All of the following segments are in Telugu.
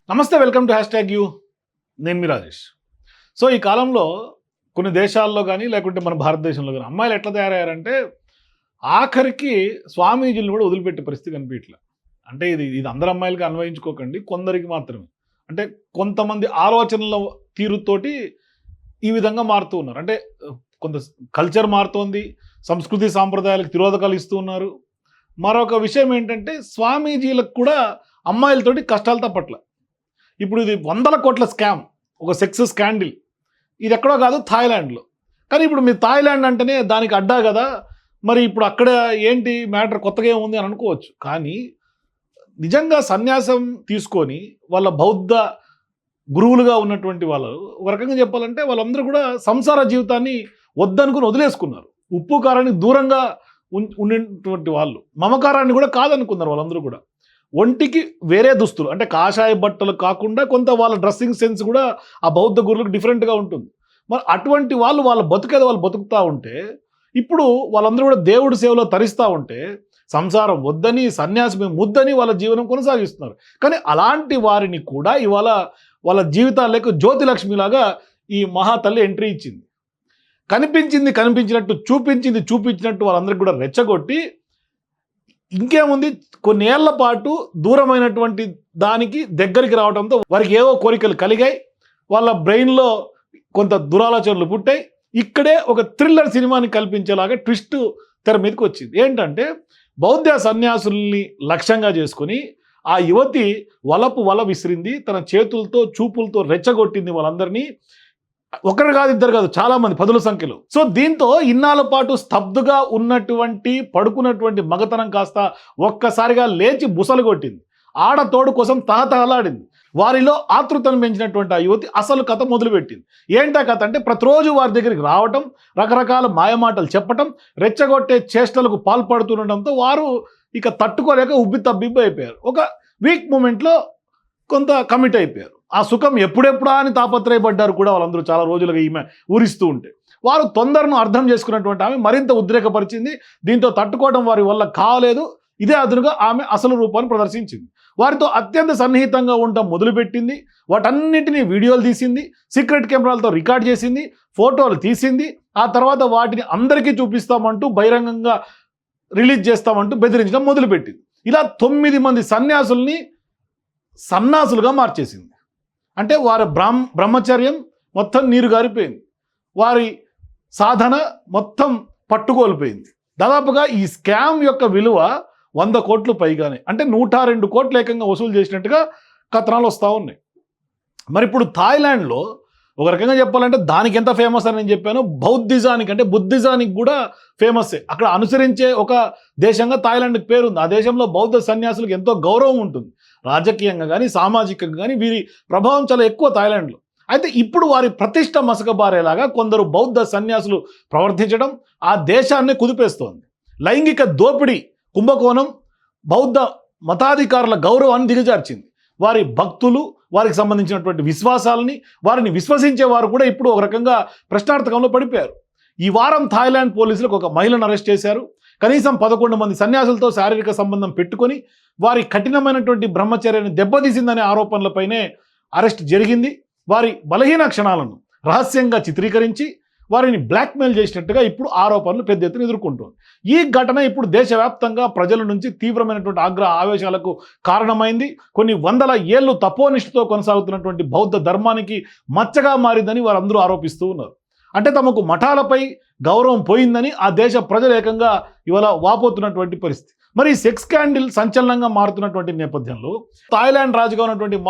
నమస్తే, వెల్కమ్ టు #యూ. నేను మీ రాజేష్. సో ఈ కాలంలో కొన్ని దేశాల్లో కానీ లేకుంటే మన భారతదేశంలో కానీ అమ్మాయిలు ఎట్లా తయారయ్యారంటే ఆఖరికి స్వామీజీలను కూడా వదిలిపెట్టే పరిస్థితి కనిపించట్లే. అంటే ఇది ఇది అందరు అమ్మాయిలకి అన్వయించుకోకండి, కొందరికి మాత్రమే. అంటే కొంతమంది ఆలోచనల తీరుతోటి ఈ విధంగా మారుతూ ఉన్నారు. అంటే కొంత కల్చర్ మారుతోంది, సంస్కృతి సాంప్రదాయాలకు తిరోధకాలు ఇస్తూ ఉన్నారు. మరొక విషయం ఏంటంటే స్వామీజీలకు కూడా అమ్మాయిలతోటి కష్టాలు తప్పట్ల. ఇప్పుడు ఇది 100 కోట్ల స్కామ్, ఒక సెక్స్ స్కాండిల్. ఇది ఎక్కడో కాదు, థాయిలాండ్లో. కానీ ఇప్పుడు మీరు థాయిలాండ్ అంటేనే దానికి అడ్డా కదా, మరి ఇప్పుడు అక్కడ ఏంటి మ్యాటర్ కొత్తగా ఏముంది అని అనుకోవచ్చు. కానీ నిజంగా సన్యాసం తీసుకొని వాళ్ళ బౌద్ధ గురువులుగా ఉన్నటువంటి వాళ్ళు ఒక రకంగా చెప్పాలంటే వాళ్ళందరూ కూడా సంసార జీవితాన్ని వద్దనుకుని వదిలేసుకున్నారు. ఉప్పు కారానికి దూరంగా ఉన్నటువంటి వాళ్ళు మమకారాన్ని కూడా కాదనుకున్నారు. వాళ్ళందరూ కూడా ఒంటికి వేరే దుస్తులు, అంటే కాషాయ బట్టలు కాకుండా కొంత వాళ్ళ డ్రెస్సింగ్ సెన్స్ కూడా ఆ బౌద్ధ గురువులకు డిఫరెంట్గా ఉంటుంది. మరి అటువంటి వాళ్ళు వాళ్ళ బతుకేదో వాళ్ళు బతుకుతూ ఉంటే, ఇప్పుడు వాళ్ళందరూ కూడా దేవుడి సేవలో తరిస్తూ ఉంటే సంసారం వద్దని, సన్యాసం ముద్దని వాళ్ళ జీవనం కొనసాగిస్తున్నారు. కానీ అలాంటి వారిని కూడా ఇవాళ వాళ్ళ జీవితాలకు జ్యోతిలక్ష్మిలాగా ఈ మహాతల్లి ఎంట్రీ ఇచ్చింది. కనిపించినట్టు చూపించినట్టు వాళ్ళందరికీ కూడా రెచ్చగొట్టి, ఇంకేముంది కొన్నేళ్ల పాటు దూరమైనటువంటి దానికి దగ్గరికి రావడంతో వారికి ఏవో కోరికలు కలిగాయి, వాళ్ళ బ్రెయిన్లో కొంత దురాలోచనలు పుట్టాయి. ఇక్కడే ఒక థ్రిల్లర్ సినిమాని కల్పించేలాగా ట్విస్ట్ తెర మీదకి వచ్చింది. ఏంటంటే బౌద్ధ సన్యాసుల్ని లక్ష్యంగా చేసుకుని ఆ యువతి వల విసిరింది, తన చేతులతో చూపులతో రెచ్చగొట్టింది వాళ్ళందరినీ. ఒకరు కాదు, ఇద్దరు కాదు, చాలా మంది, 10ల సంఖ్యలో. సో దీంతో ఇన్నాళ్ళ పాటు స్తబ్దుగా ఉన్నటువంటి పడుకున్నటువంటి మగతనం కాస్త ఒక్కసారిగా లేచి బుసలు కొట్టింది. ఆడతోడు కోసం తహతహలాడింది. వారిలో ఆతృతను పెంచినటువంటి ఆ యువతి అసలు కథ మొదలుపెట్టింది. ఏంటా కథ అంటే, ప్రతిరోజు వారి దగ్గరికి రావటం, రకరకాల మాయమాటలు చెప్పటం, రెచ్చగొట్టే చేష్టలకు పాల్పడుతుండటంతో వారు ఇక తట్టుకోలేక ఉబ్బి తబ్బిబ్బి అయిపోయారు. ఒక వీక్ మూమెంట్లో కొంత కమిట్ అయిపోయారు. ఆ సుఖం ఎప్పుడెప్పుడా అని తాపత్రయపడ్డారు కూడా వాళ్ళందరూ. చాలా రోజులుగా ఈమె ఊరిస్తూ ఉంటే వారు తొందరను అర్థం చేసుకున్నటువంటి ఆమె మరింత ఉద్రేకపరిచింది. దీంతో తట్టుకోవడం వారి వల్ల కాలేదు. ఇదే అదునుగా ఆమె అసలు రూపాన్ని ప్రదర్శించింది. వారితో అత్యంత సన్నిహితంగా ఉండటం మొదలుపెట్టింది. వాటన్నిటినీ వీడియోలు తీసింది, సీక్రెట్ కెమెరాలతో రికార్డ్ చేసింది, ఫోటోలు తీసింది. ఆ తర్వాత వాటిని అందరికీ చూపిస్తామంటూ, బహిరంగంగా రిలీజ్ చేస్తామంటూ బెదిరించడం మొదలుపెట్టింది. ఇలా 9 మంది సన్యాసుల్ని సన్నాసులుగా మార్చేసింది. అంటే వారి బ్రహ్మచర్యం మొత్తం నీరు గారిపోయింది, వారి సాధన మొత్తం పట్టుకోల్పోయింది. దాదాపుగా ఈ స్కామ్ యొక్క విలువ 100 కోట్లు పైగానే, అంటే 102 కోట్లు ఏకంగా వసూలు చేసినట్టుగా కథనాలు వస్తూ ఉన్నాయి. మరి ఇప్పుడు థాయిలాండ్లో ఒక రకంగా చెప్పాలంటే దానికి ఎంత ఫేమస్ అని నేను చెప్పాను, బౌద్ధిజానికి అంటే బుద్ధిజానికి కూడా ఫేమస్సే. అక్కడ అనుసరించే ఒక దేశంగా థాయిలాండ్కి పేరుంది. ఆ దేశంలో బౌద్ధ సన్యాసులకు ఎంతో గౌరవం ఉంటుంది, రాజకీయంగా కానీ సామాజికంగా కానీ వీరి ప్రభావం చాలా ఎక్కువ థాయిలాండ్లో. అయితే ఇప్పుడు వారి ప్రతిష్ట మసకబారేలాగా కొందరు బౌద్ధ సన్యాసులు ప్రవర్తించడం ఆ దేశాన్ని కుదిపేస్తోంది. లైంగిక దోపిడీ కుంభకోణం బౌద్ధ మతాధికారుల గౌరవాన్ని దిగజార్చింది. వారి భక్తులు, వారికి సంబంధించినటువంటి విశ్వాసాలని, వారిని విశ్వసించే వారు కూడా ఇప్పుడు ఒక రకంగా ప్రశ్నార్థకంలో పడిపోయారు. ఈ వారం థాయిలాండ్ పోలీసులకు ఒక మహిళను అరెస్ట్ చేశారు. కనీసం 11 మంది సన్యాసులతో శారీరక సంబంధం పెట్టుకొని వారి కఠినమైనటువంటి బ్రహ్మచర్యాన్ని దెబ్బతీసిందనే ఆరోపణలపైనే అరెస్ట్ జరిగింది. వారి బలహీన క్షణాలను రహస్యంగా చిత్రీకరించి వారిని బ్లాక్మెయిల్ చేసినట్టుగా ఇప్పుడు ఆరోపణలు పెద్ద ఎత్తున ఎదుర్కొంటోంది. ఈ ఘటన ఇప్పుడు దేశవ్యాప్తంగా ప్రజల నుంచి తీవ్రమైనటువంటి ఆవేశాలకు కారణమైంది. కొన్ని వందల ఏళ్ళు తపోనిష్ఠతో కొనసాగుతున్నటువంటి బౌద్ధ ధర్మానికి మచ్చగా మారిందని వారందరూ ఆరోపిస్తూ ఉన్నారు. అంటే తమకు మఠాలపై గౌరవం పోయిందని ఆ దేశ ప్రజలు ఏకంగా ఇవాళ వాపోతున్నటువంటి పరిస్థితి. మరి సెక్స్ స్కాండిల్ సంచలనంగా మారుతున్నటువంటి నేపథ్యంలో థాయిలాండ్ రాజుగా ఉన్నటువంటి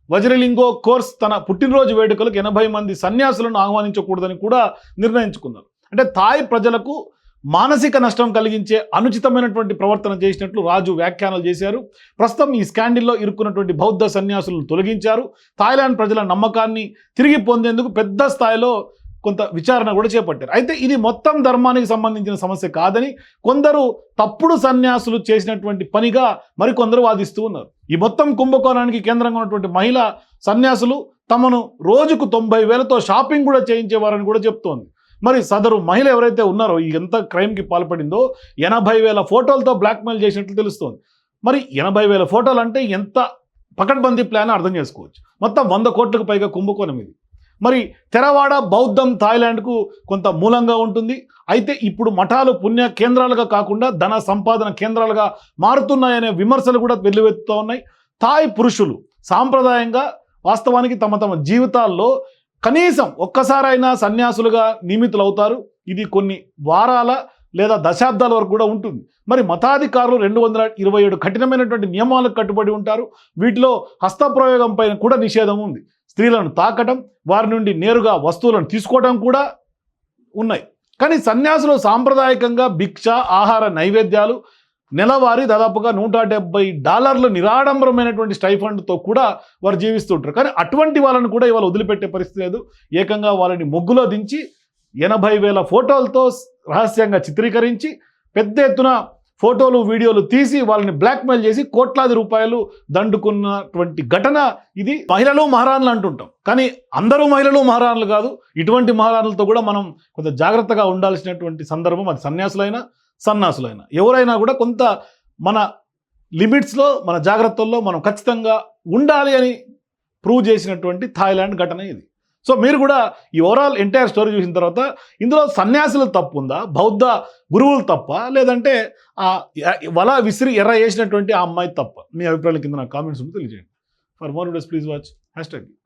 వజ్రలింగో కోర్స్ తన పుట్టినరోజు వేడుకలకు 80 మంది సన్యాసులను ఆహ్వానించకూడదని కూడా నిర్ణయించుకున్నారు. అంటే థాయ్ ప్రజలకు మానసిక నష్టం కలిగించే అనుచితమైనటువంటి ప్రవర్తన చేసినట్లు రాజు వ్యాఖ్యానాలు చేశారు. ప్రస్తుతం ఈ స్కాండిల్లో ఇరుక్కున్నటువంటి బౌద్ధ సన్యాసులను తొలగించారు. థాయిలాండ్ ప్రజల నమ్మకాన్ని తిరిగి పొందేందుకు పెద్ద స్థాయిలో కొంత విచారణ కూడా చేపట్టారు. అయితే ఇది మొత్తం ధర్మానికి సంబంధించిన సమస్య కాదని కొందరు తప్పుడు సన్యాసులు చేసినటువంటి పనిగా మరికొందరు వాదిస్తూ ఉన్నారు. ఈ మొత్తం కుంభకోణానికి కేంద్రంగా ఉన్నటువంటి మహిళా సన్యాసులు తమను రోజుకు 90,000తో షాపింగ్ కూడా చేయించేవారని కూడా చెప్తోంది. మరి సదరు మహిళ ఎవరైతే ఉన్నారో ఈ ఎంత క్రైమ్కి పాల్పడిందో 80,000 ఫోటోలతో బ్లాక్మెయిల్ చేసినట్లు తెలుస్తోంది. మరి 80,000 ఫోటోలు అంటే ఎంత పకడ్బందీ ప్లాన్ అర్థం చేసుకోవచ్చు. మొత్తం 100 కోట్లకు పైగా కుంభకోణం ఇది. మరి తెరవాడ బౌద్ధం థాయిలాండ్కు కొంత మూలంగా ఉంటుంది. అయితే ఇప్పుడు మఠాలు పుణ్య కేంద్రాలుగా కాకుండా ధన సంపాదన కేంద్రాలుగా మారుతున్నాయనే విమర్శలు కూడా వెల్లువెత్తుతూ ఉన్నాయి. థాయ్ పురుషులు సాంప్రదాయంగా వాస్తవానికి తమ తమ జీవితాల్లో కనీసం ఒక్కసారైనా సన్యాసులుగా నియమితులు అవుతారు. ఇది కొన్ని వారాల లేదా దశాబ్దాల వరకు కూడా ఉంటుంది. మరి మతాధికారులు 227 కఠినమైనటువంటి నియమాలకు కట్టుబడి ఉంటారు. వీటిలో హస్తప్రయోగం పైన కూడా నిషేధం ఉంది. స్త్రీలను తాకటం, వారి నుండి నేరుగా వస్తువులను తీసుకోవడం కూడా ఉన్నాయి. కానీ సన్యాసులు సాంప్రదాయకంగా భిక్ష, ఆహార నైవేద్యాలు, నెలవారీ దాదాపుగా $170 నిరాడంబరమైనటువంటి స్టైఫండ్తో కూడా వారు జీవిస్తుంటారు. కానీ అటువంటి వాళ్ళని కూడా ఇవాళ వదిలిపెట్టే పరిస్థితి లేదు. ఏకంగా వాళ్ళని ముగ్గులో దించి 80,000 ఫోటోలతో రహస్యంగా చిత్రీకరించి పెద్ద ఎత్తున ఫోటోలు వీడియోలు తీసి వాళ్ళని బ్లాక్మెయిల్ చేసి కోట్లాది రూపాయలు దండుకున్నటువంటి ఘటన ఇది. మహిళలు మహారాణులు అంటుంటాం, కానీ అందరూ మహిళలు మహారాణులు కాదు. ఇటువంటి మహారాణులతో కూడా మనం కొంత జాగ్రత్తగా ఉండాల్సినటువంటి సందర్భం. అది సన్యాసులైనా సన్నాసులైనా ఎవరైనా కూడా కొంత మన లిమిట్స్లో మన జాగ్రత్తల్లో మనం ఖచ్చితంగా ఉండాలి అని ప్రూవ్ చేసినటువంటి థాయిలాండ్ ఘటన ఇది. సో మీరు కూడా ఈ ఓవరాల్ ఎంటైర్ స్టోరీ చూసిన తర్వాత ఇందులో సన్యాసులు తప్పు ఉందా, బౌద్ధ గురువులు తప్ప, లేదంటే వల విసిరి ఎర్ర వేసినటువంటి ఆ అమ్మాయి తప్ప? మీ అభిప్రాయాల కింద నాకు కామెంట్స్ ఉంటే తెలియజేయండి. For more videos please watch #.